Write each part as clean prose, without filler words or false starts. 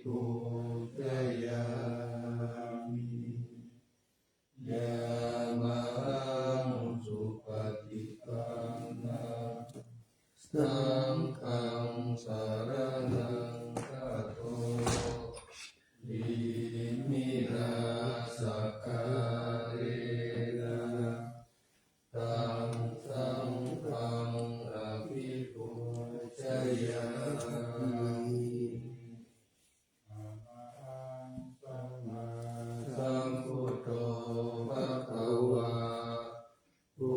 ปุจยามิยามะหังสุปฏิปันนาสังฆังสารนังคัจโตอิมินาสการเนะตังสังฆังอภิปุจยามิอะระหังสัมมาสัมพุทโธภะคะวาพุ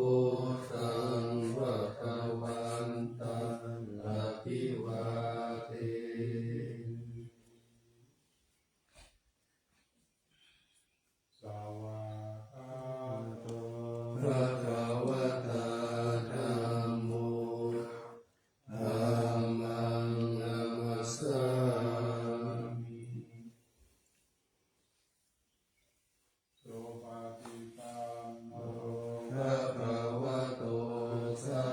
ทธังภะคะวันตังอะภิวาเทสวากขาโตภะคะวะตาธัมโมธัมมังนัมมัสสามิสุปฏิปันโนภะคะวะโตสา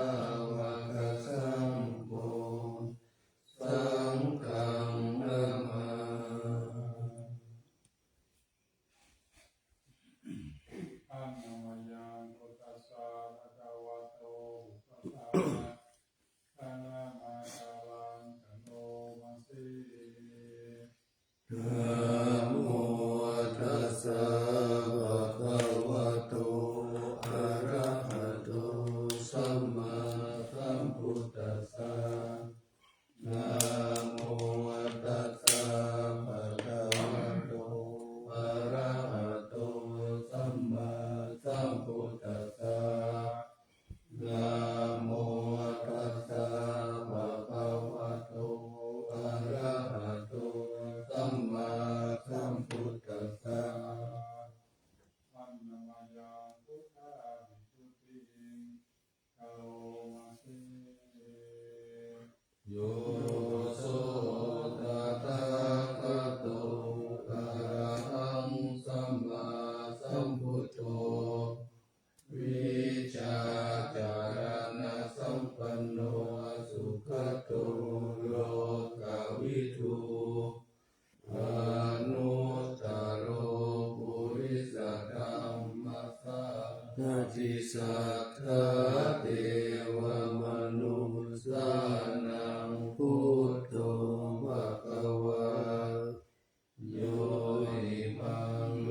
วกสังโฆสังฆังนะมาอะนะมะยังพุทธัสสะภะคะวะโตอะระหะนะมาคาลังกะโนมัสสินะโมตัสสะภะคะวะโตอะระหะโตสัมมาสัมพุทธัสสะนะโมตัสสะภะคะวะโตอะระหะโตสัมมาสัมพุทธัสสะนะโมตัสสะภะคะวะโตอะระหะโตสัมมาสัมพุทธัสสะอันนามยังพุทธาภิกขุติกะโลมาสิโยโสตถาคตอะระหังสัมมาสัมพุทโธวิชาจารณะสัมปันโนสุขโตโลกวิทูอนุตตโรปุริสธรรมสารทิสัทธาเทวมนุสสานังพุทโธภะคะวาโยอิมังโล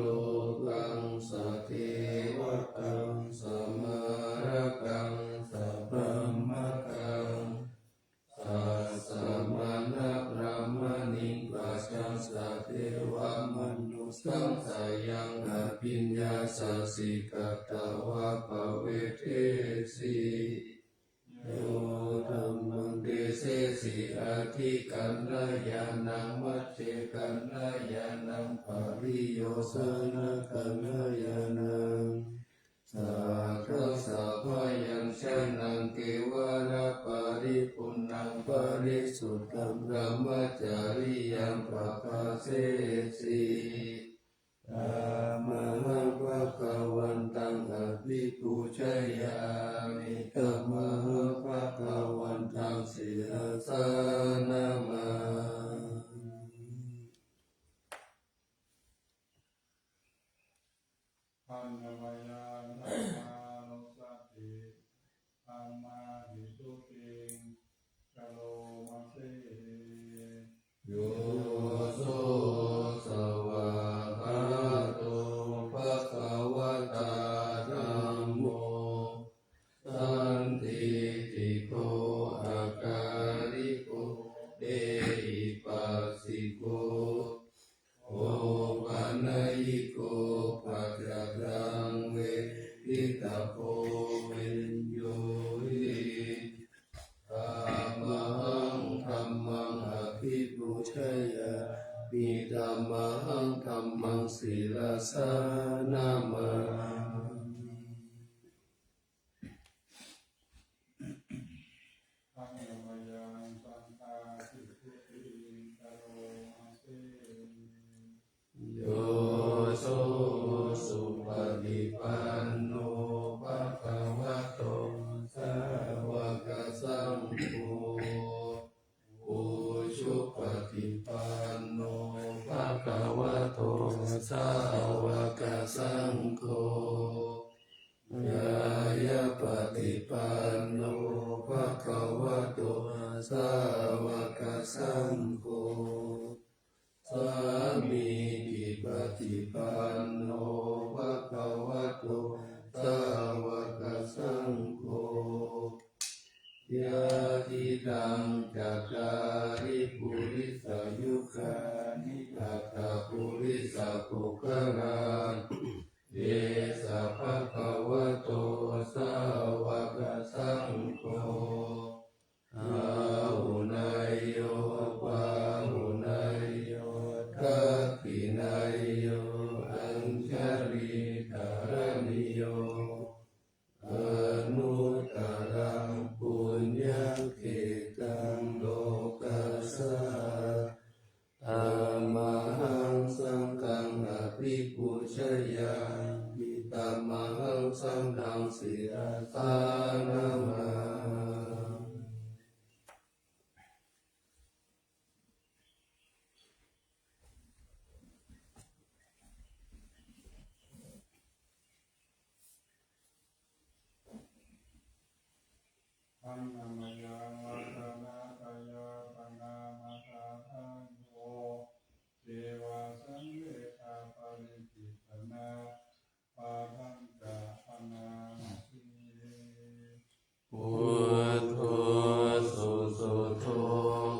กังสเทวตังสมาระกังสัพพมะกังสัสสะมานะพระมณิปัสสังสัทเทวมนุสสังสายังอภิญญาสัสสิกตวะภเวเทสิโยธัมมังเดเสสิอาทิกันนายานังมัจเจกันนายานังปริโยสนะกันนายานังสัทธสัพพยังชนังเกวระปริปุณังปริสุทธังพรหมจาริยังปะภาเสสิธัมมังภะคะวันตังอภิปูชยามิธัมมังภะคะวันตังศิรสานะมาอันนามยังธัมมานุสติธัมมาวิสุทธิกะโลมาสิโยโสสวากขาโตภะคะวะตาธัมโมสันทิติโกอาการิโกเอหิปัสสิโกโอปันญิโกปัจจตังเวทิตาโพเวนโยหิธัมมังธัมมังอภิปูชยามิธัมมังธัมมังศิรสานะมาอันนามยังสังฆาภิกขุติกะโลมาสิโยโสสุปฏิปันโนภะคะวะโตสาวกสังโฆ ปุชุปฏิปันโน โฆสามีจิปฏิปันโนภะคะวะโตสาวกสังโฆยะติตังจักขาริปุริสายุคานิอัตตปุริสปุคลาเยสะภะคะวะโตสาวกสังโฆอาหุนายโยปาหุนายโยทักขินายโยอัญชลีกรณิโยอนุตตรังปุญญเขตังโลกัสสะธัมมังสังฆังอภิปุชยามิธัมมังสังฆังศิรสานามาอันนามยังวัฒนาตยาปนามาตาทันโยเทวาสังเวชาปริจิตนาปาทังกาปนาสีพุทโธสุสุโธ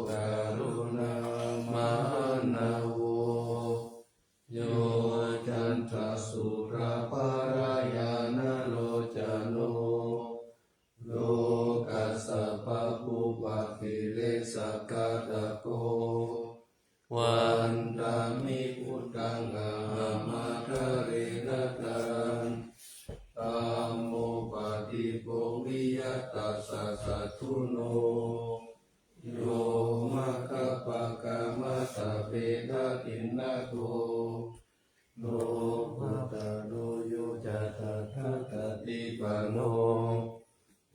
กรุณามหาโวโยจันทสุราภารายานะโลจโนโลกัสสะปะปุปะกิเลสกาตโกวันตามิพุทธังอะหัมมาคะเรนะตังธัมโมปะฏิโกวิยัตตัสสะสัทธุโนโยมะคะปะกะมะสะเปทะทินนะโกโลภะตะโลโยจัตถะตติปันโน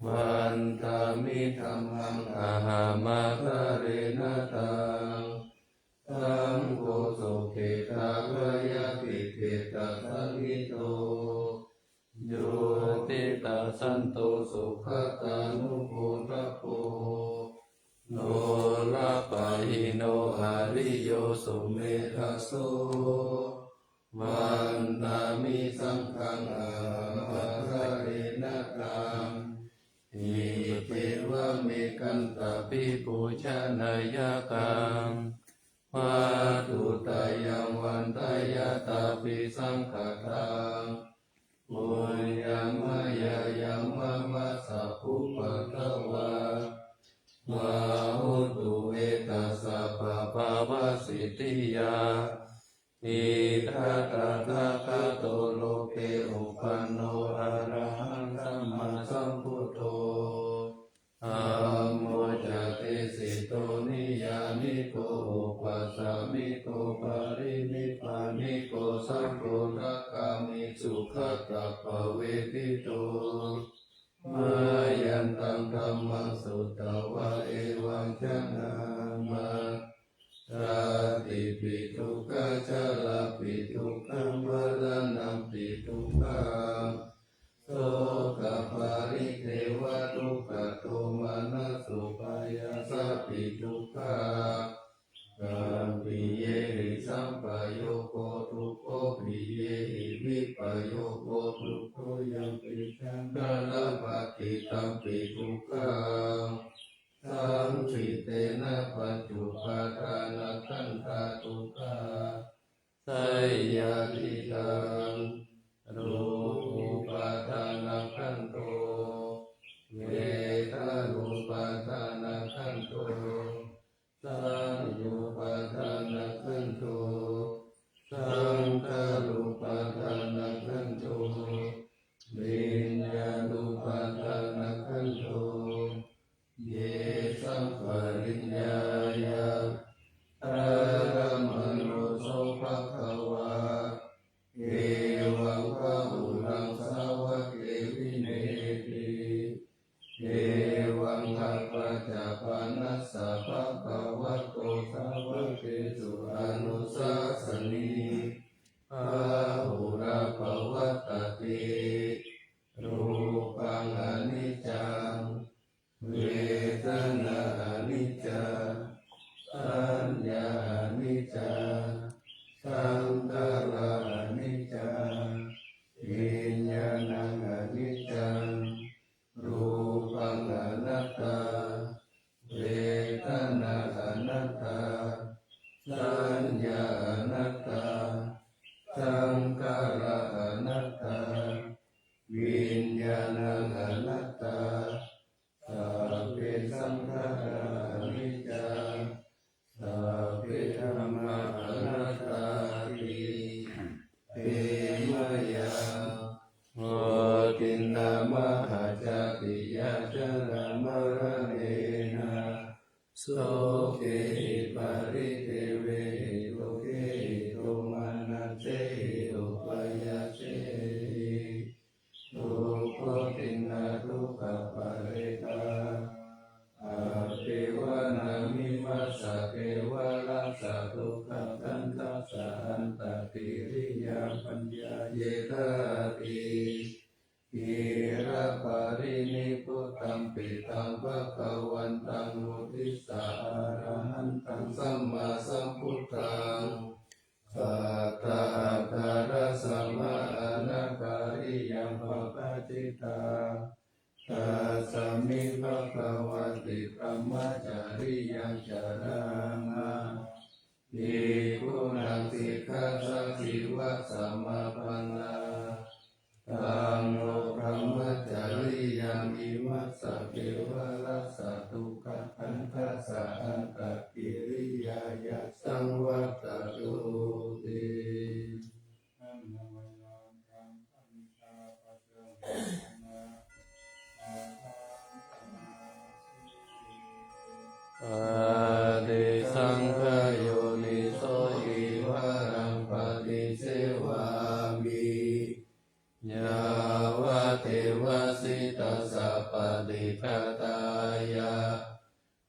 วันตามิธัมมังอะหัมมาคะเรนะตังสังโฆโสเขตาวายาปิเขตาสังหิโตโยติตาสันโตสุขตานุโภทโพโนราปะหิโนอาริโยสุเมธัสโสวันตามิสังฆังอะหัมมาคะเรนะตังอิเทวะเมกันตาปิปุชนายกังวาตุตายังวันตายาตาปิสังขตังปุญญามายายังมะมะสะภุปะทวาวาหุตุเอตัสสะปะภาวะสิทธิยาอิทัตถะคะโตโลเกอุปันโนอะระหังสัมมาสัมพุทโธธัมโมจะเตสิโตนิยามิโกอุปัสสามิโกปารินิพพานิโกสัพโพรักขามิสุขตัปปะเวทิโตมายันตังธัมมังสุตตวะเอวังชนะมาชาติปิทุกขชาลาปิทุกขังวรณังปิทุกขังโสกปาริเทวทุกขโทมานะสุปายาสปิทุกขังกัมปิเยหิสัมปโยโกทุกโขปิเยหิวิปโยโกทุกโขยังปิชังกาลปฏิตัมปิทุกขังสังขิเตนะปัจจุปาทานะขันธาทุกขาไสยาติตังรูปุปาทานะขันโตเวทารูปาทานะขันโตสังยุปาทานะขันโตสังฆารูปาทานะขันโตวิญญาณูปาทานะขันโตเยสัมปริญญายาอรมโนโสภะคะวา ญาอนิจจาสังขาราอนิจจาวิญญาณังอนิจจังรูปังอนัตตาเวทนาอนัตตาสัญญาอนัตตาสังขาราอนัตตาวิญญาณังอนัตตาสัพเพสังขาราอนิจจาสัพเพธัมมาอนัตตาติเตมยาโหตินามหาจาติยาจรมรเนนะโสเกปาริเทเวโลเกโตมานัสเสอุปยาเสทุกขตินาทุกขปาริตาอาเทวานามิมัสสะเทวะรัสสะทุกขตันตัสสะอันตติริยาปัญญาเยธาติอิระปารินิพุตตัมปิตังภะคะวันตังมุทิสสะอะระหันตังสัมมาสัมพุทธังสัทธาคารสัมมาอนาการิยังภะคะจิตาตัสสมิภะคะวะติพระมจาริยังจารังภิกขุนังสิกขาสังสีวะสัมมาปันนาตังโลพระมจาริยังอิมัสสะเทวะรัสสะทุกขขันธัสสะอันตกิริยายะสังวัตตุตินั่นนามยังกังขันธาปัจจังนาอาทังสมาสิปฏิสังขโยนิโสอิวารังปฏิเสวามิยาวะเทวสิตัสสะปฏิฆาตายะ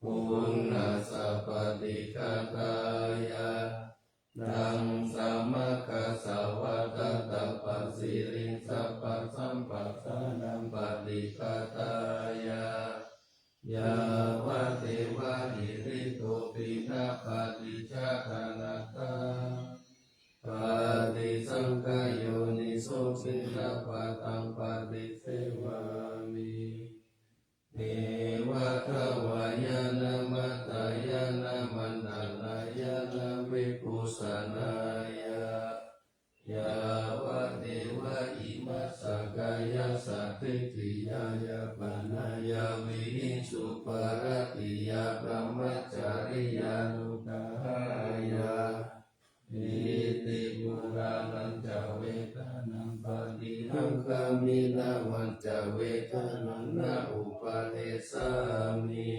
ปุณณสัพปฏิฆาตายะดังสัมมาคัสสะวะตตะปัสสิริสัพพะสัมปัสสะนังปฏิฆาตายะยาวะเทวะหิริโตปินะปฏิชาคนาตาปฏิสังขโยนิโสสิรปะตังปฏิเสวามิเนวะทวายานามะตายานามันดานายานาวิปุสนายายาวะเทวะอิมัสสะกายาสัตถิติยายาปนายาวิหิงสุปารติยาพระมัจจาริยานุตายาอิติปุรานันจเวทานังปฏิหังคามินาวันจเวทานังนาอุปาเทสามิ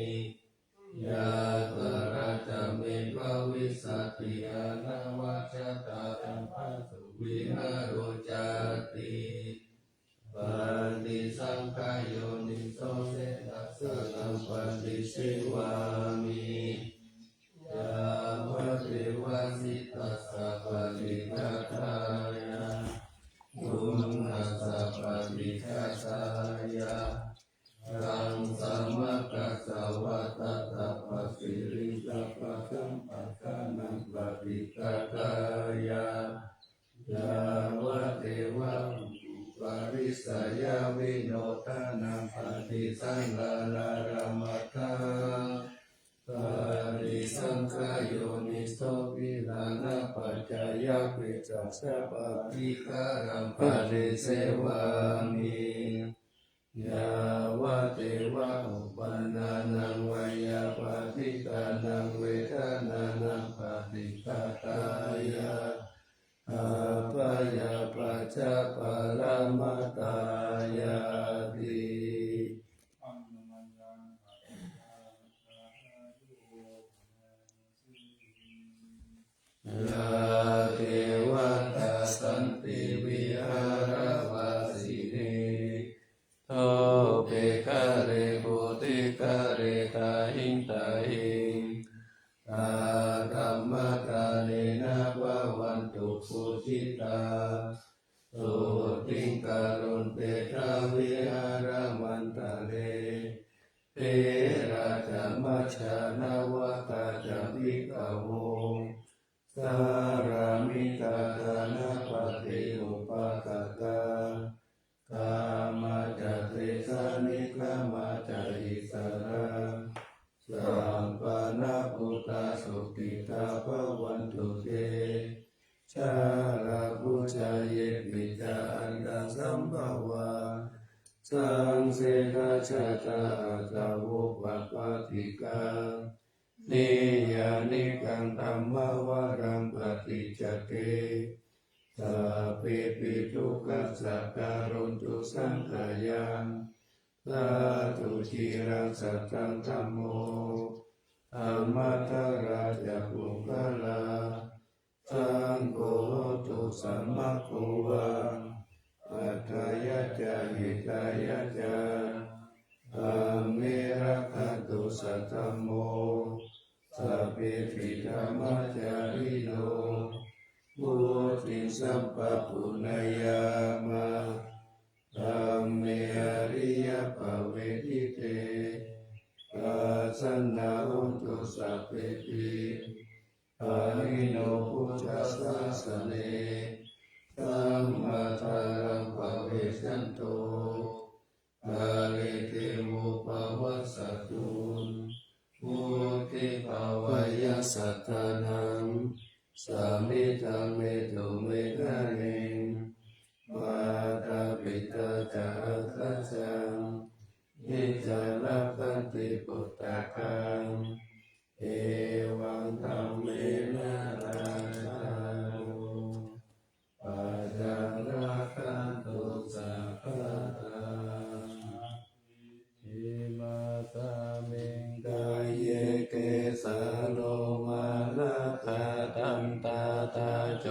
ยาตระจเมภวิสัตติอนาวัชตาตัมภัสสุวิหารจาติปฏิสังขโยนิโสเสตัสสะนังปฏิเสวามิยาวะเทวะสิตัสสะปฏิฆาตายะปุณณสัพปฏิฆาตายะตังสัมมากัสสะวะตตะปัสสิริสัพพะสัมปัสสะนังปฏิฆาตายะยาวะเทวะปริสยาวิโนทานังปฏิสังฆาลามัตถังปฏิสังขโยนิโสวิลานะปัจจายะปิจัสสะปฏิฆารังปฏิเสวามิยาวะเทวะอุปันนานังวายาปฏิกานังเวทนานังปฏิฆาตายะอาปายาปัจจปารามาตายาติอันนามยังกังขันธาโยสิยาเทวตาสันติวิหารวาสิเนโทเปคาเรโหติคาเรตาหิงตาหิงตาธรรมกาเลนะภวันตุสุจิตาสุติงการุณเตชะวิหารมันตะเลเทราจามัชฌานาวกาจามิกาโว การามิกาตานาปฏิอุปกตากามาจัตติสานิกามาจัตติสาราสัมปนาปุตตาสุขิตาภวันตุเตชาลาภุชาเยปิจาอันตังสัมภวาสังเสกชาตาอัตโวปัปปติกังนิยานิกังธัมมวารังปฏิจจเกสัพเพปิทุกขัสสะการุณตุสังขายังสาธุจิรังสัตตังธัมโมธัมมัทราจะปุคลาสังโฆตุสัมมาโควะอัตถยะจาหิตายะจาธัมเมระคันตุสัทธัมโมสัพเพปิธัมมัจจาริโนพุทธิสัพพะปุณยามะธัมเมอริยภเวทิเตปัสสนาหุนตุสัพเพปิอานิโนพุทธัสสะเนธัมมาทารังภเวสันโตกาลิเตมุปวัสสตุมุติภาวายสัทธานังสามิธังเมตุเมฆานิมาตาปิตาจาคัจจังนิจานาคันติปุตตะกังเอวังธัมเมนะราชาโนปัจจาราคันตุสัพพะทาอิมาสามิงกายเยเกสาโลมานะคาตันตาตาโจ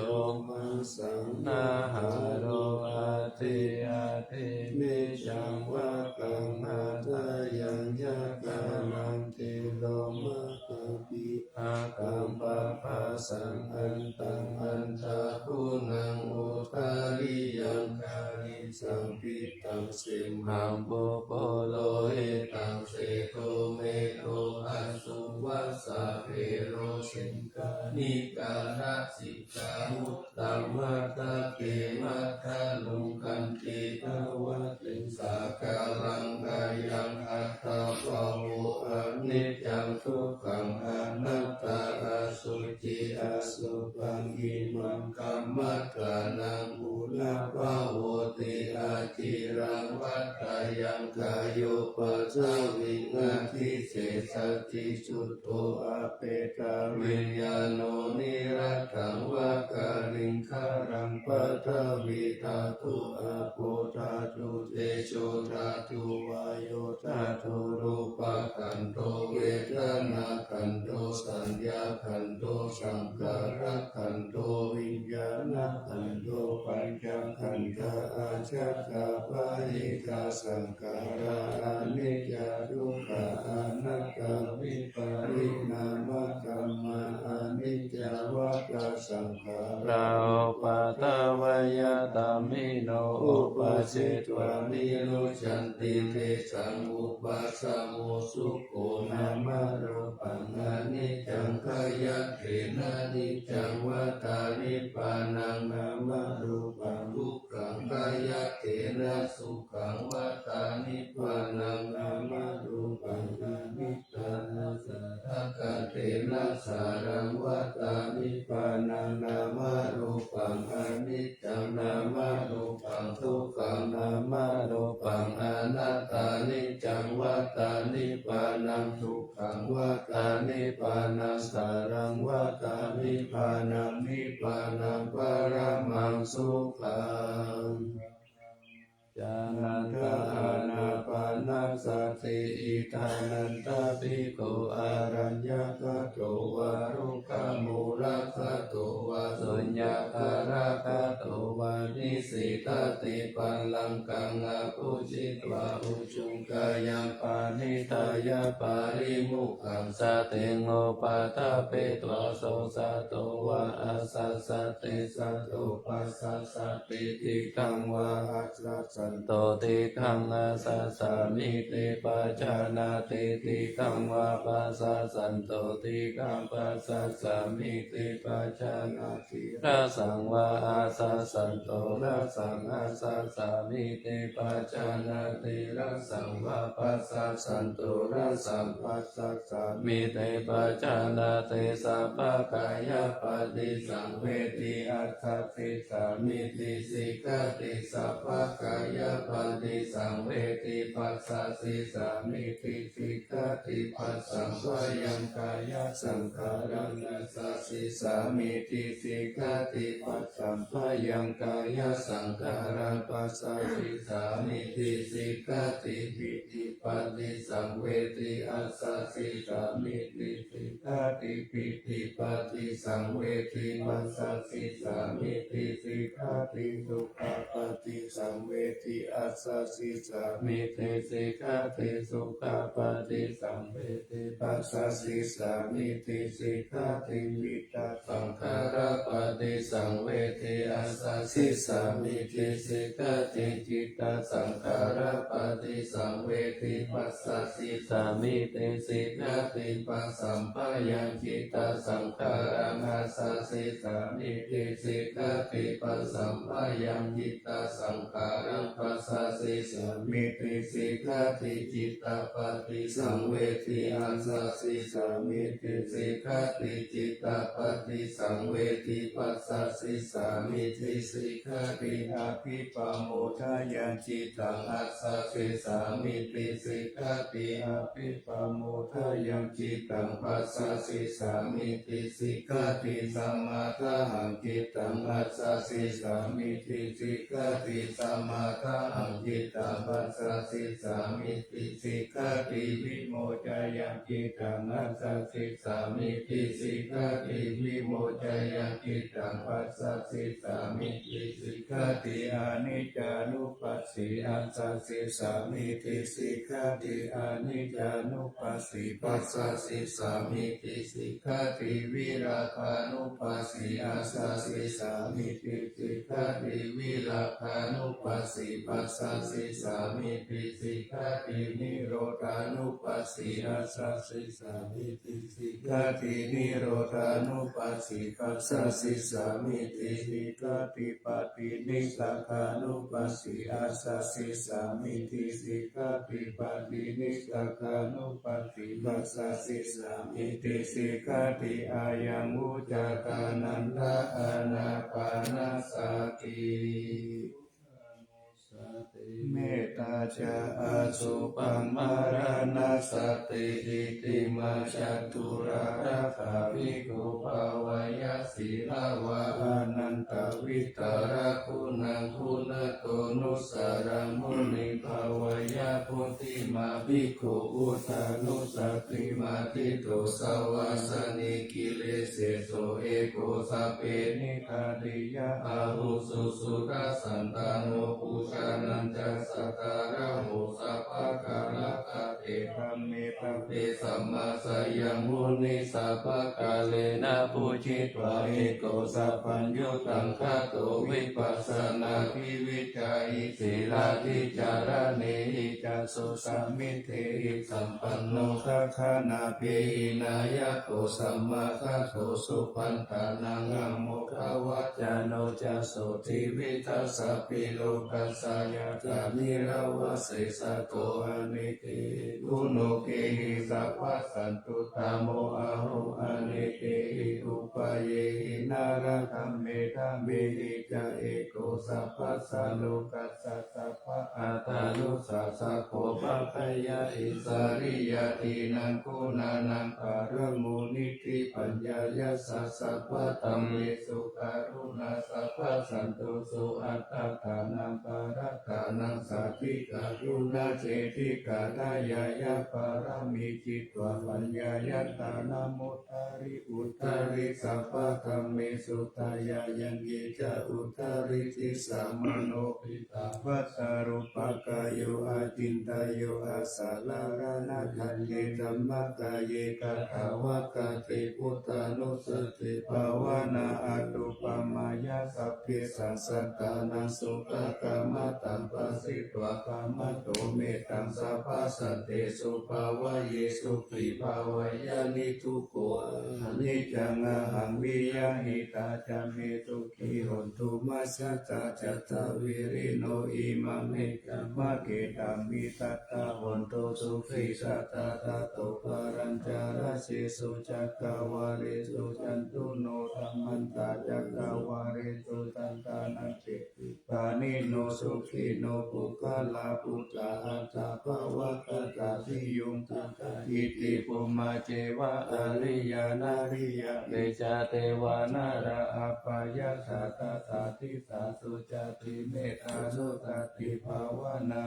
มัสสังนาหาโรอาทิอาทิมิจังวะกังอาทายังยะกานังติโลมะกะปิอากัมปะปะสังอันตังอันตะคุนังอุตาริยังกานิสัมปิตังสิมหังโปโปโลหิตังเสโตเมโตอัสสุวัสสะเพโรสิงกานิการะสิกามุตตัมมัตตะเกมัตตะลุงกันติภวัตติสาการังกายังอัตตาภะโวอนิจจังทุกขังอนัตตาอสุจิอสุปังอิมังกัมมัตตานังอุลาภะโวติอาจิรังวัฏฏายังกายโยปัสสาวินาทิเสสติสุตโตอาเปตาวิญญาโนนิรัตถังวะกาลิงคารังปัทวิธาตุอาโปธาตุเตโชธาตุวายโยธาตุรูปะขันโตเวทนาขันโตสัญญาขันโตสังขารขันโตวิญญาณขันโตปัญจขันธาอาชัคขาปะหิตาสังขาราอนิจจาทุกขาอนัตตาวิปาริณามธรรมาอนิจจวัฏฏสังขาราอุปาทวยตามิโนอุปาเชตวานิโรจันติเตสังอุปาสโมสุโกนามโรปังอนิจจังขยัตเถนะนิจจังวัฏานิปานังนามรูปังทุกขังขยัตเถนะสุขังวัฏานิปานังนามรูปังอนิจจังสัทธกเตนะสารังวัฏานิปานังนามรูปังอนิจจังนามรูปังทุกขังนามรูปังอนัตตานิจจังวัฏานิปานังทุกขังวัฏานิปานังสารังวัฏานิปานังนิปานังปรมังสุขังจานันทอานาปานาสติอิทานันตภิกขุอารัญญกโตวารุกขมูลคโตวาสุญญาการะโตวา นิสิตติปัลลังกังอภูชิตวาอุจุงกายังปานิทายาปาริมุขังสเตงโอปาทาเปตวาโสสะโตวะอาสัสสะเตสัตโตปัสสะสะปิติกังวะอัสสะสันโตติกังอาสัสสะมิติปัจจานาติติกังวะปัสสะสันโตติกังปัสสะสะมิติปัจจานาติระสังวะอาสัสสันโตระสังอาสัสสะมิติปัจจานาติระสังวะปัสสะสันโตระสังปัสสะสะมิติปัจจานาติสัพพกายปฏิสังเวทิอัตถติสามิติสิกขติสัพพกายปฏิสังเวทิปัสสะสิสามิติสิกขติปัสสังวยังกายสังขารังนัสสะสิสามิติสิกขติปัสสัมภยังกายสังขารังปัสสะสิสามิติสิกขติปิติปัสสิสังเวทิอัสสะสิสามิติสิกขติปิติปัสสิสังเวทิปัสสะสิสามิติสิกขติสุขปฏิสังเวทิอัสสะสิสามิติสิกขติสุขปฏิสังเวทิปัสสะสิสามิติสิกขติวิตาสังขาราปฏิสังเวทิอัสสะสิสามิติสิกขติจิตตสังขาราปฏิสังเวทิปัสสะสิสามิติสิกขติปัสสัมภยังจิตตสังขารังอัสสะสิสามิติสิกขติปัสสัมภยังจิตตสังขารังปัสสะสิสามิติสิกขติจิตตปฏิสังเวทิอัสสะสิสามิติสิกขติจิตตปฏิสังเวทิปัสสะสิสามิติสิกขติอภิปโมทายังจิตตังอัสสะสิสามิติสิกขติอภิปโมทายังจิตตังปัสสะสิสามิติสิกขติสัมมาทาหังจิตตังอัสสะสิสามิติสิกขติสัมมาทาหังจิตตังปัสสะสิสามิติสิกขติวิโมจายังจิตตังอัสสะสิสามิติสิกขติวิโมจายังจิตตังปัสสะสิสามิติสิกขติอนิจจานุปัสสิอัสสะสิสามิติสิกขติอนิจจานุปัสสิปัสสะสิสามิติสิกขติวิราคานุปัสสิอัสสะสิสามิติสิกขติวิราคานุปัสสิปัสสะสิสามิติสิกขตินิโรธานุปัสสิอัสสะสิสามิติสิกขตินิโรธานุปัสสิปัสสะสิสามิติสิกขติปฏินิสกานุปัสสิอัสสะสิสามิติสิกขติปฏินิสกานุปัสสิปัสสะสิสามิติสิกขติอายังอุจจาตานันทอานาปานาสติเมตตาจะอาสุปังมารานาสติอิติมาจัตุราราคาวิโกภาวายาสีลาวะอนันตวิตาระคุณังคุณโตนุสารังมุนิภาวายาพุทธิมาภิกขุอุทานุสติมาทิโตสวาสนิกิเลเสโสเอโกสัพเพนิคาติยะอาหุสุสุราสันตโนปุชานันจัสสะการะโหสัพพะกาลกะเตธัมเมตัมเปสัมมาสยังมุนิสัพพะกาเลนะปุจิตวะเอโกสัพพัญญุตังคาโตวิปัสสนาภิวิจัยศีลาธิจารเนหิจัสสุสัมมิเทหิสัมปันโนทัคขานาเปหินายะโตสัมมาทัตโตสุปันตานังอัมโมควัจจาโนจัสโสทิวิทัสสะปิโลกัสสายาตานิราวะเสสะโตอเนเตกุโนเกหิสัพพสันตุตโมอะโหอเนเตหิอุปเยหินารักัมเมธัมเมหิจะเอโกสัพพสัลโลกัสสะสัพพะอาตานุสัสสะโคภะ คยาอิสริยตินังคุณานังการมุนิธิปัญญายาสัสสะปะตัมเมสุการุณาสัพพสันตุสุอัตตาทานังปารัตานังสัพพิการุณาเจติกาทายายาปารามิจิตวปัญญายตานามุตตาริอุตตาริสัพพะธัมเมสุตายายังเยจะอุตตาริติสัมมโนปิตาวัตารุปกายโยอาจินตายโยอาสาลารนาทันเยธัมมกายเยกะถาวะกะเตพุทธานุสติภาวนาอตุปมายาสัพเพสัสสะตานังสุขกามตังปัสสิตวะกามโตเมตังสัพพสัตเตสุภาวะเยสุขิภาวะยานิทุโกอนิจจังอะหังวิยาหิตาจามิทุขีหนตุมัสสะตาจัตตาวิริโนอิมังเนกัมมะเกตัมมิตัตตาหนตุสุขิสัตตาตาโตปารัญจาราสิสุจักขวาริสุจันตุโนธัมมันตาจักขวาริสุจันตานังเจปานิโนสุขิโนปุคลาปุตตาอัตตาภวะตตาทิยุงตังอิติปุมมาเจวะอริยานาริยะเตจาเทวานาราอัปปายาสาตตาทิสาสุจติเมตานุตติภาวนา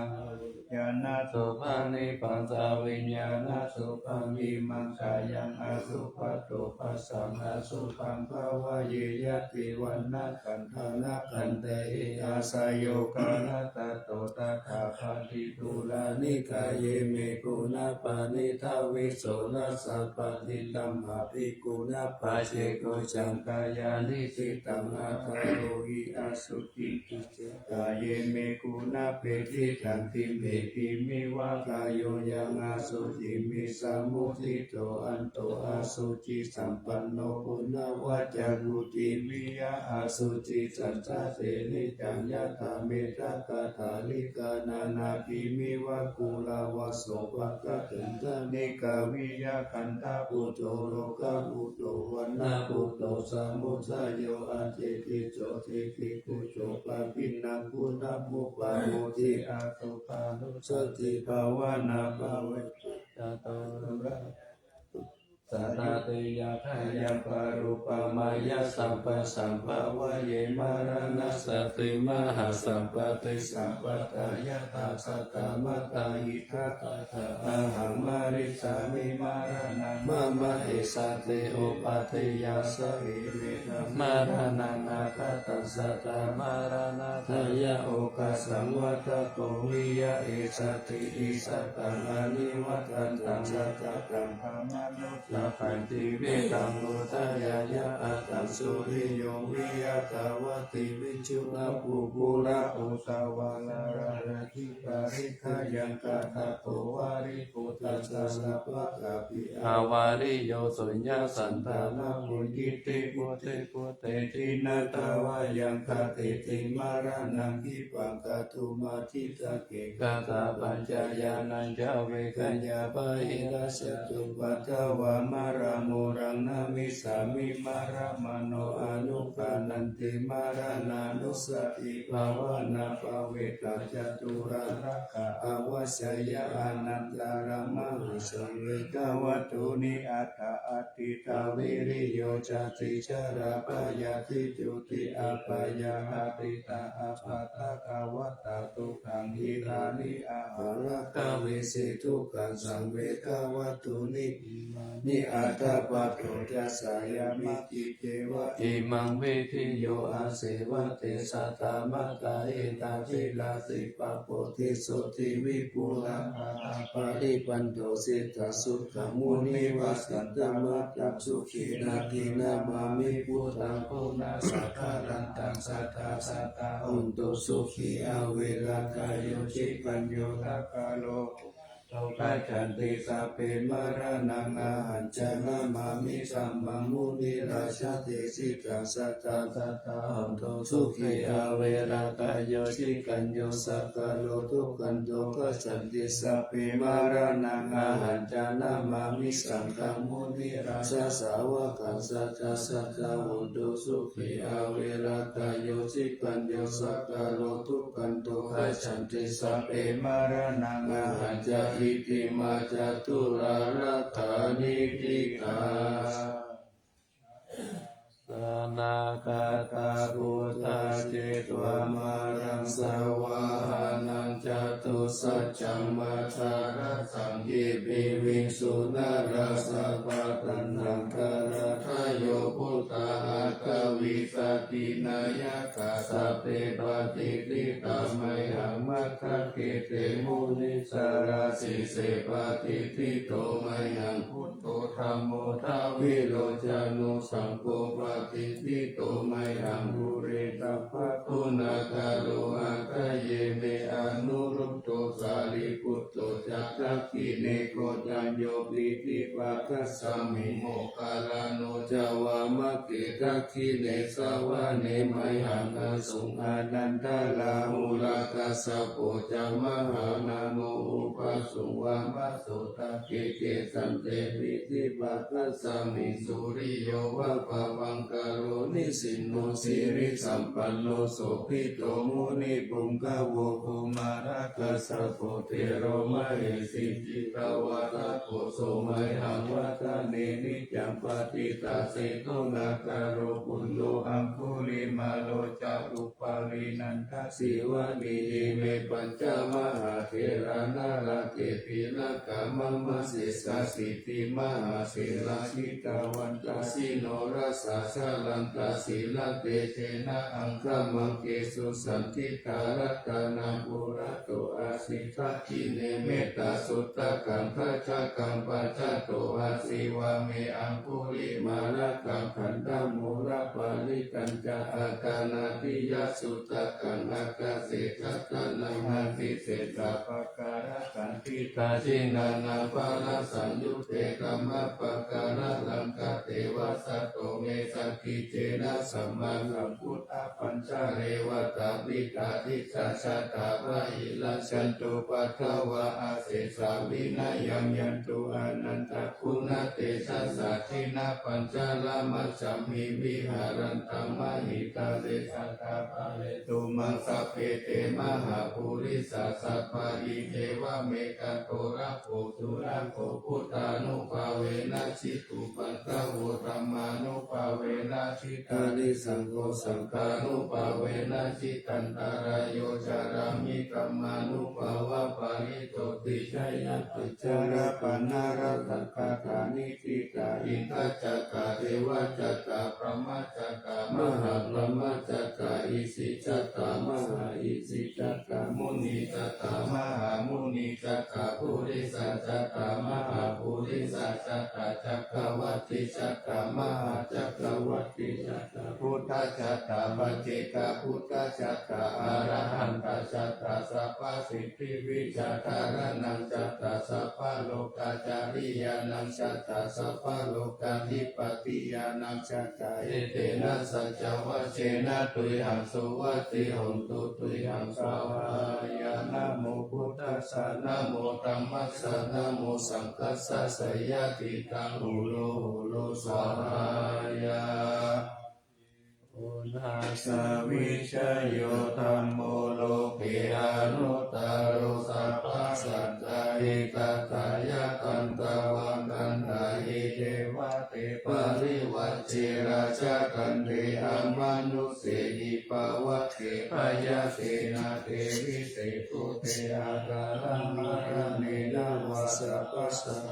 ญาณสุภานิปัสสาวิญญาณสุภามิมังกายังอสุภัตโตปัสสังอสุภังภาวะเยยติวันนาคันธานาคันเตอาสยโยกาลตโตตถาปันติตุลานิกายเยเมกุณาปานิทาวิโสนัสสะปฏิตัมหะภิกขุนาปาเชโกจังกายานิสิตังอาคาโรหิอาสุติกิเจกายเยเมกุณาเปติตังติเมติมิวะกายโยยังอาสุจิมิสามุทิโตอันโตอาสุจิสัมปันโนปุณวัจจกุติวิยะอาสุจิสัจจะเสนิจังยะถาเมตตากาถาลิกานานาภิมิวะกุลาวะโสภะกะถึงตานิกาวิยะคันธาปุโตโลกะปุโตวันนาปุโตสามุทาโยอาเจติโจเทติกุโจปะปินังกุณมุปาโมทิอาตุปานุสติภาวนาภาเวจโตระสัตตติยาทายาปารุปมายาสัมปสัมภาวะเยมารานัสสติมหาสัมปติสัมปตายาตาสัตตมตาหิทัตถะอาหังมาริสามิมารานังมะมะเอสะเตโอปัตติยาสะเอเมธรรมารานังนาคตัสสะตามารานาทายาโอกัสสังวัตโตวิยะเอสติอิสัตตังอนิวัตตังสัตตังธรรมนุสาขันติวิตังโลทายายะอัตตังสุริโยวิยะตาวติวิจุลปุปุระอุสาวาลาราธิปาริขยังกาตโตวาริปุตตัสสะปะกะปิอาวาริโยสุญญาสันตานามุญิติปุติปุเตตินาตาวายังคาติติมารานังทิปังกาตุมาทิตะเกกาตาปัญจายานัญจเวกัญญาปะหิราสตุปัตตวามาราโมรังนามิสามิมารา มโนอนุปานันติมารานานุสติภาวนาภเวตาจตุรารักขาอวสยาอนันตารมหิสังเวกวัตุนิอัตถะอติตาวิริโยจติชราปยาติจุติอปยาหติตาอปัตตะกวัตตะทุกขังหิรานิอาหารกเวสิทุกขังสังเวกวัตุนิอัตถะปัตโตจัสสายามิจิเจวะอิมังเวทิโยอาเสวะเตสัตตามะตาเอตาจิลาสิปะโพธิสุติวิปุระปะริปันโตสิตาสุขมุนิวัสันตมะจักสุขีนาทีนามามิพุทธังโพนาสักการันตังสัทธาสัตตาอุนตุสุขีอเวลากายโยจิปัญโยทัคคาโล โลกาจันติสัพเพมรณังอาหันจะนามามิสัมมังมุนิราชาติสิกาสัตตาสัตตาหันโตสุขีอาเวรากายโยชิกัญโยสัพพะโลทุกขันโตกัจจันติสัพเพมรณังอาหันจะนามามิสังฆังมุนิราชาสาวกัสสัจจะสัจจะหุตุสุขีอาเวรากายโยชิกัญโยสัพพะโลทุกขันโตกัจจันติสัพเพมรณังอาหันจะอิติมาจตุรารัตถานิพิกาสนาคาตาพุทธาเจตวามารังสาวาหานังจตุสัจจังมัทารัสสังกิปิวิงสุนาราสะปะตันนังคาราทายโยพุทธาอาคาวิสตินายกาสัพเพปฏิทิตามัยหังมัคคะเกเตมุนิสาราสิเสปฏิทิโตมัยหังพุทโธธัมโมทาวิโรจานุสังโฆปฏิทิโตมัยหังบุเรตัพพะทุนาคาโรอาคาเยเมอนุรุตโตสารีปุตโตจักขัคคิเนโกจัญโยปิติปัสสะมิโมคคาลาโนจาวามะเกตัคคิเนสาวะเนมัยหังอสุงอานันทาลาหุลากัสสะโปจามหานาโมอุปสุวามัสสุตะเกเกสันเตปิติปัสสะมิสุริโยวะปะวังกโรนิสินโนสิริสัมปันโนโสภิโตมุนิปุงกโวภูมารากัสสะโพเทโรมะเหสิจิตวาตโกโสมัยหังวัฏเนนิจังปฏิตาเสตุนาคาโรปุญโลอังคุลิมาโลจารุปารินันทสิวะนีเมปัญจมหาเถระนาลาเกปินะกามมะสิสาสิติมหาเสราชิตาวันตาสิโนรัสสะสลันตาสีลเตเทนะอังคมังเกสุสันติตารัตนาปุระโตอาสิทัคคิเนเมตตาสุตตะกังทัชะกังปัจจโตอาสิวะเมอังคุลิมาละกังขันธมุระปาลิกัญจอาคานาติยสุตตะกังอากาเสกัตนังหันติเสตาปการะกันติตาจินานาปาลสัญยุเตกัมมะปการะลังกเทวสัตโตเมสักขิเจนะสัมมาสัมพุทธปัญจเรวตาปิตาทิสาชาตาวะอิลัชันตุปัทวะอาเสสาวินายังยันตุอนันตคุณเตชัสสะทินาปัญจลามัจจามิวิหารันตมหิตาเดสัตตาภะเลตุมังสัพเพเตมหาภูริสัสสะปะริเทวะเมกัโตระโภตุระโภพุทธานุภาเวนะชิตุปัตตะโวธัมมานุภาเวนะชิตานิสังโฆสังฆานุภาเวนะชิตันตารายโยจารามิกัมมานุภาวะปาริโตติชัยยัตติจาระปันนารัตถะกานิติกาอินทจักกะเทวจักกะพระมจักกะมหาพระมจักกะอิสิจักกะมหาอิสิจักกะมุนีจักกะมหามุนีจักกะภูริสัจจักกะมหาภูริสัจจักกะจักกะวัตติจักกะมหาจักกะวัตติจักกะพุทธจักกะปัจเจกะพุทธจักกะอรหันตจักกะสัพพสิทธิวิจารณังจักกะสัพพโลกาจาริยานังจักกะสัพพโลกาธิปติยานังจักกะเอเตนะสัจจวัชเชนะตุยหังสุวัตติหนตุตุยหังสวายานะโมพุทธัสสะนะโมธัมมัสสะนะโมสังฆัสสะสยติตังอุโลหุโลสวายาอุณาสวิชโยธัมโมโลเกอนุตตโรสัพพสัตตาหิตตายะตันตวังกันตาหิเทวะเตปริวัจเจราชกันเตอมานุเสหิปวะเกพยาเสนาเทวิเศตุเตอาการังมารเนนะวาสัพพสัม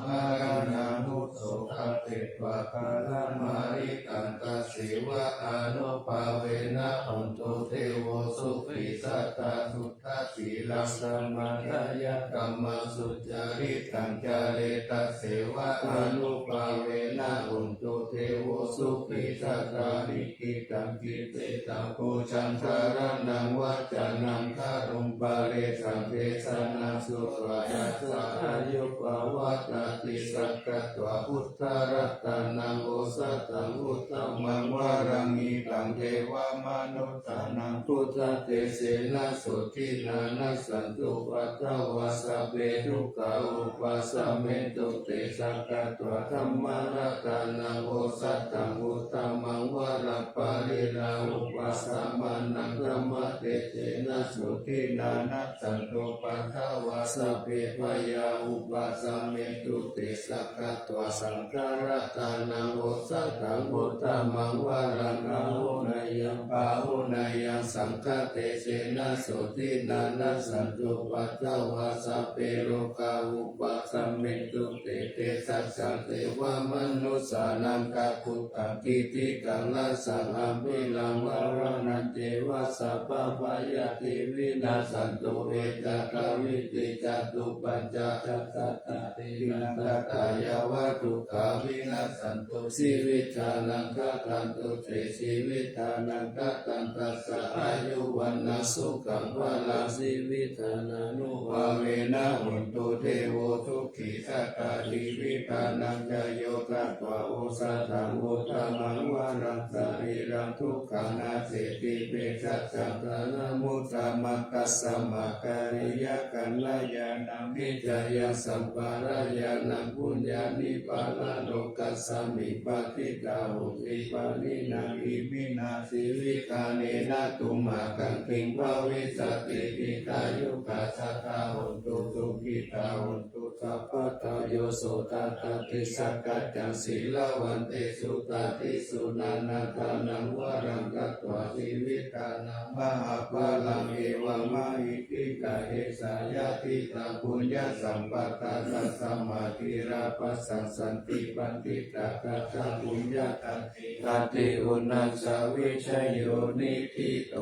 มารานานุโสขเตปะการะมาริตันตสิวะอนุภาเวนะหันโตเทโวสุขิสัตตาสุตตะสีลังสัมมาทายะกัมมังสุจาริตังจาเรตเสวะอนุภาเวนะหันโตเทว โวสุขิสัตตานิกิตังกิเตตังโพชันทารนังวัจจานังคารุปาเรสังเทสนาสุขยัสสะอายุปวัตติสักกัตวะพุทธรัตนังโอสัตตังอุตตมังวารังอิตังเทวมนุสสานังพุทธเตเสนะสุทินานัสสันตุปัตตวะสัพเพทุกขาอุปัสสะเมตุเตสักกัตวะธัมมารัตนังโอสัตตังอุตตมังวาระปาริราอุปัสสะมานังธัมมเตเสนะสุทินานัสสันตุปัตตวะสัพเพพยาอุปัสสะเมตุเตสักกัตวะสังฆรัตนังโอสัตตังอุตตมังวารังอาหุนยังปาหุนยังสังฆเตเสนะสุทินานัสสันตุปัตตวะสัพเพโลกาอุปัสสะเมตุเตเตสัสสะเทวมนุสสานังกัปปุตตังกิติกังลัสสะอัมพิลังวารนันเทวะสัพพะปายาติวินาสันตุเอจักาวิติจัตุปัญจทัสสะตินันตตายาวะทุกขาวินาสันตุสีวิชานังคะตันตุเตสีวิชานังคะตันตัสสะอายุวันนะสุขังวะลาสีวิชานานุภาเวนะหุนตุเทโวทุกขิสัตตาลิวิธานังจโยกัตวะโอสัตถังโอตมังวารังสาริรังทุกขังนาเสติเปสัสสังฆนามุตตะมัคคัสสะมะการิยกัลยานังนิจยสัมปารายานังปุญญานิปาลโลกัสสมิปติตาหุติปานินาอิมินาสิวิกาเนนะตุมากังคิงภวิสติปิตายุกัสสะตาหุนตุสุขิตาหุนตุสัพพะตโยโสตตติสักกัจจังศีลวันเตสุตติสุนันทานังวรังกัตวะชีวิตานังมหาปาลังเอวังมหิติกาเอสายาติตาปุญญสัมปตาสัสสมาธิราปัสสังสันติปันติตากัจจปุญญาตันติตติอุณัสสวิชยโยนิธิโต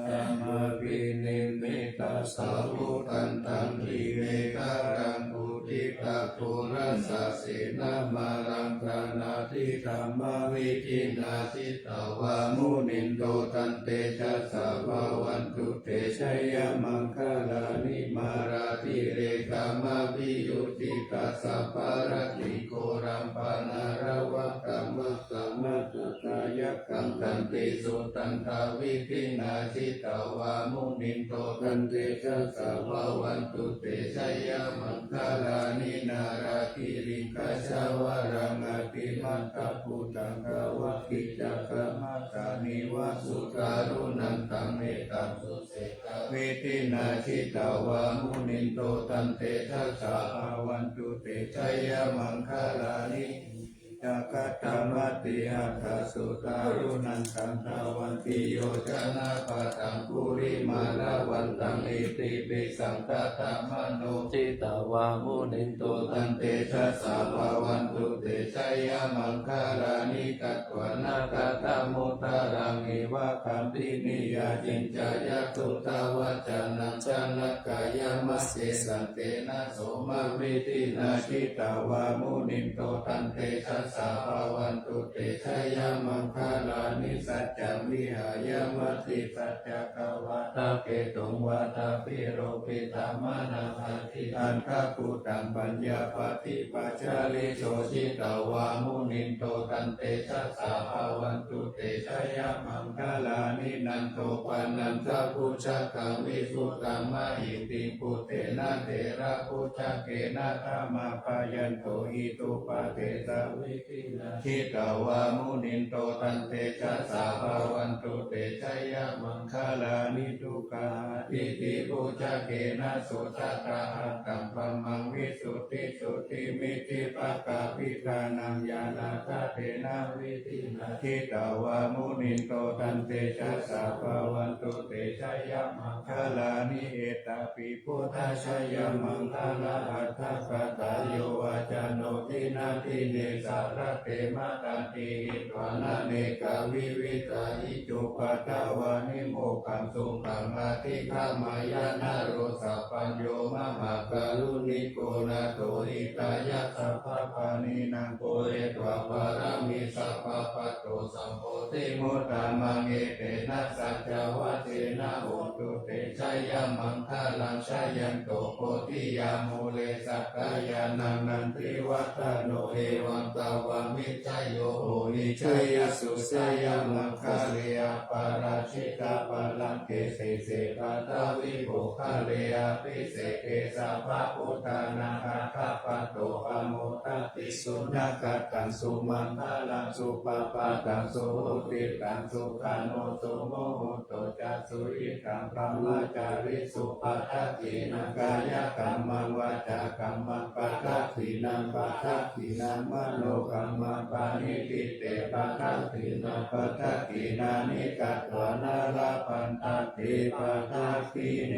สัมมาวินิมิตาสาวุตันตังทิเวการังปุติตาปุรัสสะเสนามารังกานาทิธรรมวิจินาทิตาวามุนินโตตันเตจัสสะภาวันตุเตชัยยมังคลานิมาราธิเรกามาวิยุติตัสสะปารติโกรัมปนารวะกัมมะกัมมะตกายกัมตันติสุตันทาวิธินาทิตาวามุนินโตตันเตจัสสะภาวันตุเตชัยยมังคลานินาราธิริงกัสสวารังอติมันตปุตังกวะกิจักขมัสสานิวาสุการุนันตังเมตังสุเสกเวทินาทิตาวามุนินโตตันเตทัสสะภาวันตุเตชัยยมังคลานิจักขตมัตติหัตถสุการุนันตังทาวันติโยชนะปะตังปุริมาลาวันตังอิติปิสังตตามโนจิตาวามุนินโตตันเตชัสสะภาวันตุเตชัยยมังคลานิกัตวนาคตมุตตารังอิวะคัมปินิยาจินจายตุตาวะจานังชนะกายมัสเสสันเตนะโสมาวิตินาชิตาวามุนินโตตันเตชัสสะภาวันตุเตชัยยมังคลานิสัจจังวิหายมัตติสัจจกวาตาเกตุงวาตาปิโรปิตามานาภาทิอันทกุตังปัญญาปฏิปัจจาริโสชิตาวามุนินโตตันเตชัสสะภาวันตุเตชัยยมังคลานินันโตปันนันทพุชะกังวิสุตังมหิติปุเตนะเถระพุชะเกนะธรรมปายันโตหิตุปะเตตาวิตินาทิตาวามุนินโตตันเตชัสสะภาวันตุเตชัยยมังคลานิทุกขาทิติพุชะเกนะสุตัตตะหัตตังปัมมังวิสุทธิสุทธิมิติปะกาภิทานังญาณทะเทนะวิตินาทิตาวามุนินโตตันเตชัสสะภาวันตุเตชัยยมังคลานิเอตปิพุทธชัยยมังคลาอัตถกตาโยวาจโนทินาทิเนสา ระเตมะกันติอิทวานะเนกาวิวิตาอิจุปัตตวานิโมกังสุขังอาทิฆามายานาโรสัพพัญโยมะหาการุณิโกนาโตหิตายะสัพพะปานินังโกเรตวะปารามิสัพพะปัตโตสัมโพธิมุตตามังเอเตนะสัจจวัตเตนะโหตุเตชัยยะมังคลังชัยยันโตโพธิยามูเลสักกายานังนันทิวัฒโนเอวังตาวามิจโยโหนิชัยยสุสยามังคาเลียปาราชิตาปาลังเกเสเสปาตาวิโภคาเลียปิเสเกสัพพะพุทธานาคาคาปะโตปโมตติสุนักตังสุมังคลังสุปปาตังสุติตังสุขานุสุโมโหโตจัสสุอิตังพระมาจาริสุปัฏฐินังกายกรรมังวาจากรรมังปัฏฐินังปัฏฐินังมโนกรรมังปานิติเตปัฏฐินังปัฏฐินานิกัตวานาลาปันตติปัฏฐิเน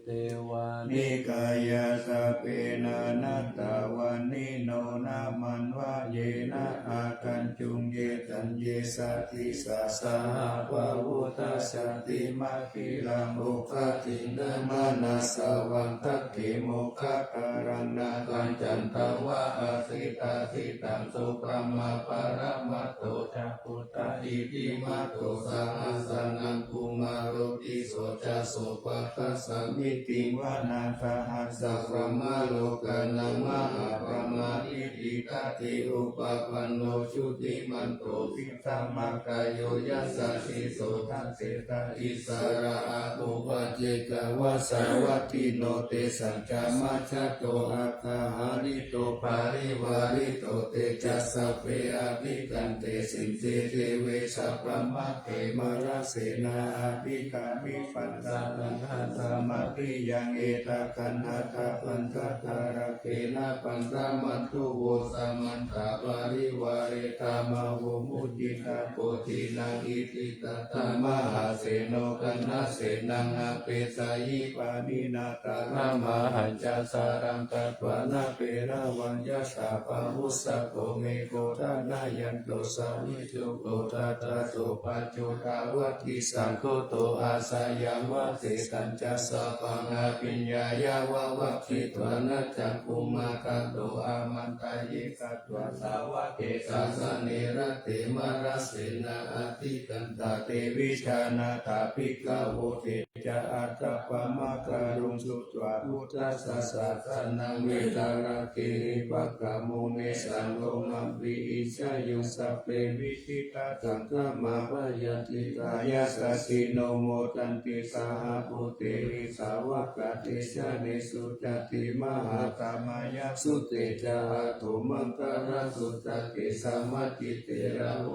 เตวานิกายาสเปนานัตตาวันนิโนนามันวะเยนะอาคันจุงเยตันเยสัตติสาสาหาวะวุตัสสติมาคิลังโอคตินะมานาสวังทักขิโมคคการังนาคันจันทวะอาสิตาสิตังสุปรมาปารมัตโตจักขุตาอิติมาโตสาหัสนังกุมาโรติโสจะโสปะคัสสมิติวานาคาหัสสะพระมาโลกานังมหาปมาอิติตาติอุปปันโนชุติมันโตภิกขมกายโยยัสสะสิโสทัสเสตาอิสระอาตุปัจเจกวาสาวัตถิโนเตสัจจามัชฌโตอาคาหาริโตปาริวาริโตเตจัสสะเปอาภิกันเตสินเตเทเวสัพพมะเขมระเสนาอาภิกามิปันตานังหัสมาติยังเอตคันหะทะปันทะทาระเกนะปันตามัตถุโวสามันตาปาริวาเรตามะโวมุจิตาโกตินังอิติตตามหาเสโนกันนะเสนังอเปสายิปานินาตารามหัญจสารังกัตวานาเปราวัญญาสาปะมุสสะโกเมโกทานายันโตสาวิจุโกทัตตะโตปัจจุทาวัตถิสังโฆโตอาสายังวัตเตสัญจสะปังอาปิญญายาวะวัคคิตวานัจจักขุมาคันโตอามันตายิสัตวะสาวะเกสัสเนระเตมรัสเสนาอธิกันตาเตวิชานาถาภิกขโวเทจะอัตตปะมะการุงสุตวะพุทธัสสะสัสนังเวตาระเกหิปักขโมเนสังโฆมัมปิอิชายุสัพเพวิชิตาสังฆมาปะยติกายาสสิโนโมตันติสาหาภูเตหิสาวกเตชะเนสุจติมหาตามายาสุเตจาตุมังคาราสุตเกสามัจจิเตระโอ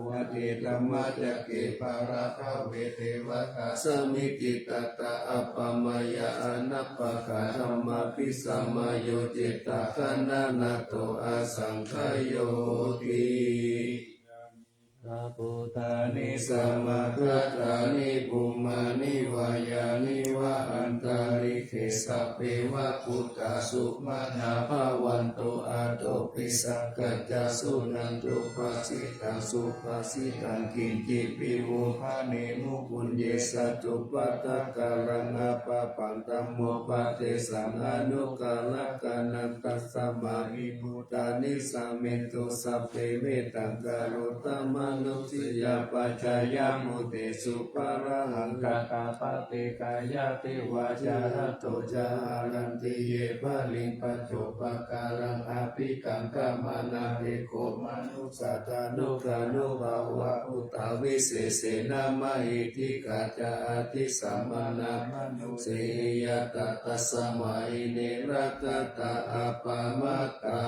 วะเทธรรมะจักเกปาราทาเวเทวตาสมิกิตตาอัปปมายาอนัปปะกะธรรมปิสัมมโยเจตาคนานาโตอาสังขโยติพระพุทธานิสัมมาทัตตานิภูมานิวายานิวะอันตาริเขสัพเพวะพุทธาสุมาณาภาวันโตอาโตปิสักกัจจสุนันตุปัสสิตังสุปัสสิตังกินจิปิโวภาเนมุปุญเยสัตุปัตตะกาลังอาปะปังตัมโมปะเตสังอนุกาลกานันตัสสะมาหิพุทธานิสัมเมตุสัพเพเมตังกโรตมะนุสิยาปัจจายามุเตสุปาระหังกาตาปะเตกายาติวาจาระโตจารันติเยปะลิงปัจโจปะการังอภิกังกามานาเอโกมานุสัตตานุกานุภาวะอุตาวิเศษนามหิทิกาจาติสัมมานา นุเสยตัสสมัยเนรัตตาอัปปมัตตา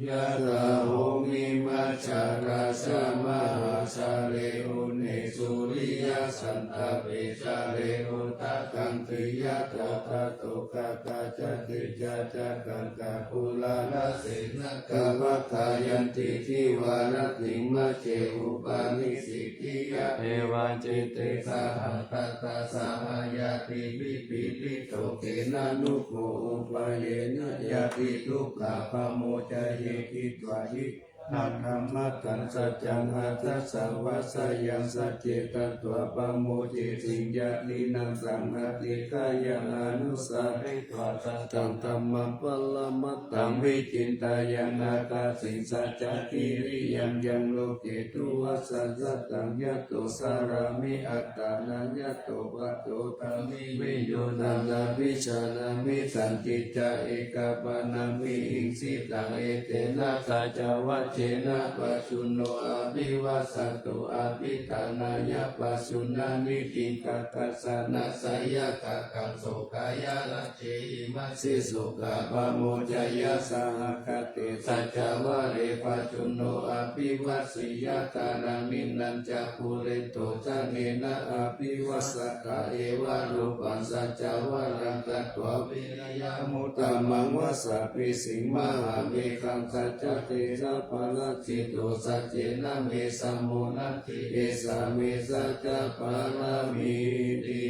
ยะตาโหมิมัจจาราชมหาชาเลอุเนสุ สุริยสันตเปชาเรหุตะกังติยะตถาโตกะกะจติจะจะกังกะปุลาลเสนะกะวะคายันติทิวารติมะเจอุปานิสิกิยะเอวาเจเตสาหัตตาสหายาติวิปิลิโตเกนะนุโกอุปเยนะยาติทุกขะปะโมจเยกิตวาหินาธรรมตันสัจจังอัตถสาวะสยังสัจเจตัตวะปะโมจิสิญญาลินังสังฆติกายังอนุสาริตวะตังธัมมังปลมัตตังวิจินตายังนาคาสิสัจจกิริยังยังโลเกตุวัสสัจตังยะโตสารามิอัตตานัญญะโตวัตโตตามิวิโยนานาวิชานามิสันติจาเอกปานามิอิสิตังเอเตนะสัจวัจเจนะปัจจุโนอภิวัสสตุอภิธานายะปัจจุนานิติกัสสะนะสยะกะกังโสกายะละเจหิมัสสิสุขะปะโมจยะสหคติสัจจวะเรปัจจุโนอภิวัสสิยะตานามินันจะภูเรโตจะเนนะอภิวัสสะเอวะรูปัสสัจจวะรังกัตถววิริยมุตตมังวัสสะปิสิงมหาเมฆังสัจจเตระปะละจิตโตสัจเจนะเมสัมโมนันติเอสาเมสัจจปารามิติ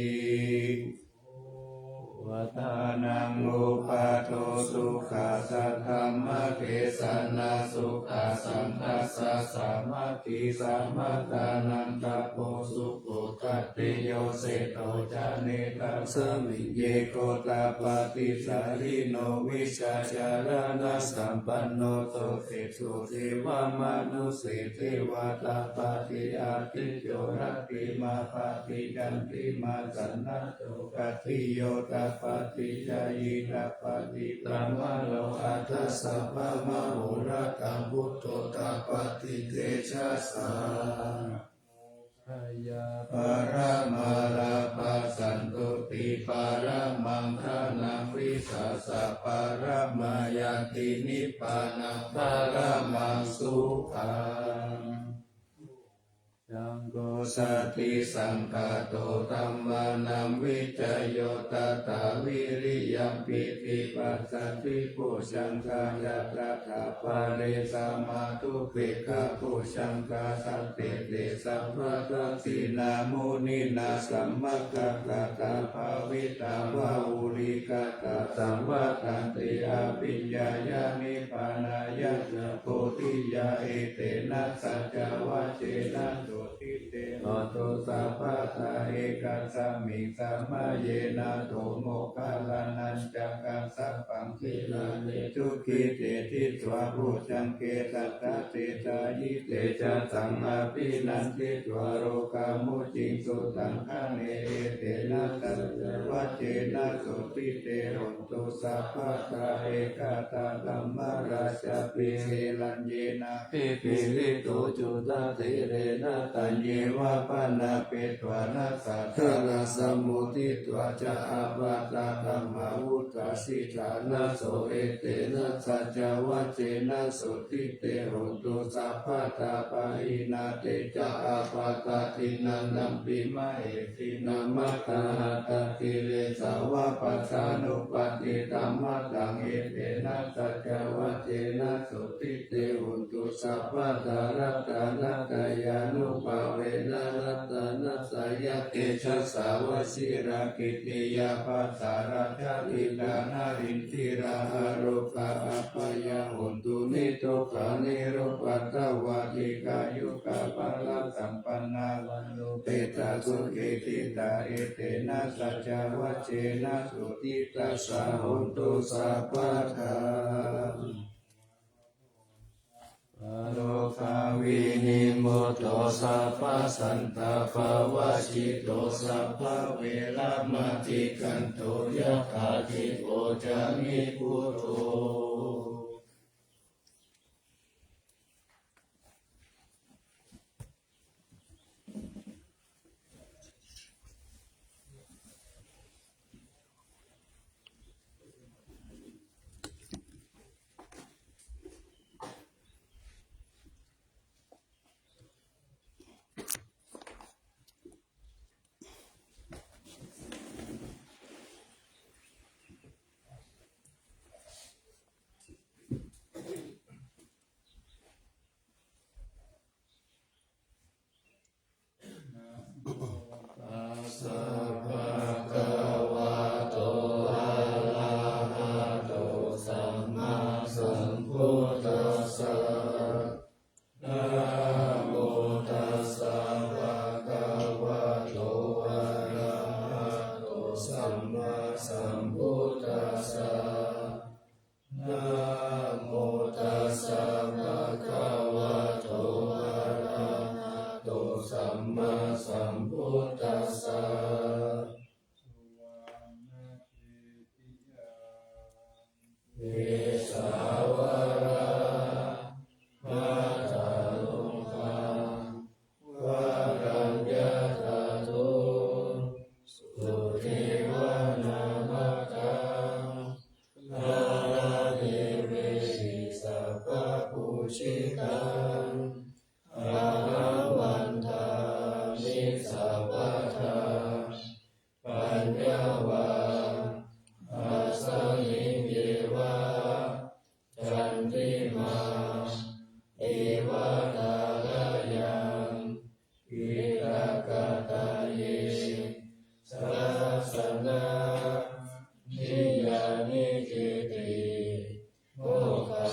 วัฏานังโอปาโทสุขาสัทธัมมะเทสนาสุขาสัมทัสสะสามัคคีสามัตตานันตโปสุโกตัตติโยเสโตจาเนตัสสมิเยโกตาปฏิสาริโนวิชาจารณะสัมปันโนโตเตสุเทวมนุสิเทวตาปฏิอาติโยรติมาปฏิจันติมาสันนะโตกัตติโยตาปฏิจายิตาปฏิปรามะโลอัตถสัพพะมะโหระกังพุทโธตาปฏิเตชะสาปารามาลาปัสสันตุติปารามังคนังวิสัสสะปารามายาตินิพพานังปารามังสุขังจังโกสติสังฆโตธัมมานังวิจโยตตาวิริยัมปิติปัสสติปุชังกายะตถาปะเรสามาตุเปกะปุชังกาสัตเตเตสัมภะทัสสินามุนินาสัมมะกะกะตาภาวิตาวะอุริกะตาสัมวะตันติอาปิญญายานิพพานายะโพธิยาเอเตนะสัจจวัจเจนะโตติเตโนโตสัพพะทาเอกัสสมิสัมมาเยนะโตโมคคัลลานัญจักกังสัพพังคิลาเนทุกิเตทิสวะพุจังเกตัตตะเตจายิเตจะสังอาภินันติตวะโรกามุจิงสุตังคะเนเอเตนะตัสสะวัจเจนะสุติเตโหนตุสัพพะทาเอกตาธัมมาราชปิเสลัญเยนะปิปิลิโตจุตาเทเรนะตัญเยวะปะนาเปตวะนะสัทธะนะสมุทิตวะจะอาวัตตาธัมมาวุตตาสิทานะโสเอเตนะสัจจวัจเจนะสุติเตโหนตุสัพพะตาปะอินาเตจะอาปาตาทินันนัมปิมะเอตินามัตตาหัตติเรสาวะปัสสานุปฏิธัมมัตตังเอเตนะสัจจวัจเจนะสุติเตโหนตุสัพพะตารัตตานัตยานุภาเวนะรัตตานัสยะเตชะสาวสิรากิติยาภัสสาราชาติดานารินทิราหาโรกาอัปปยาหุนตุนิโตกานิโรปัตตวะติกายุกาภละสัมปันนาวันโนเปตาสุเกติตาเอเตนะสัจจวัจเจนะสุติตัสสะหุนตุสัพพะทาโลกาวินิโมโตสัพพสันตาภาวะชิโตสัพพเวรมติกันโตยะถาทิโกจามิปุโต ชิตังอาวันทามิสัพพะทาปัญญาวาอาสังหิเยวะจันติมาเอวะตาลายังวิรักตาเยสัสสนานิยานิจิติโมคา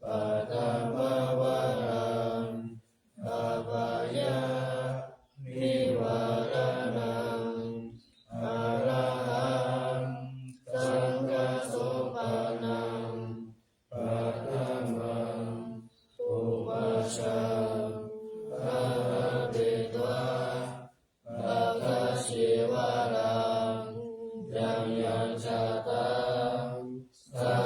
ปัตตมวารังอาภายานิวารนังอาระหังสังฆโสปนังปัตตมังอุปัชฌังภะเวตวาปัคคชิวารังยังยัญชาตังสั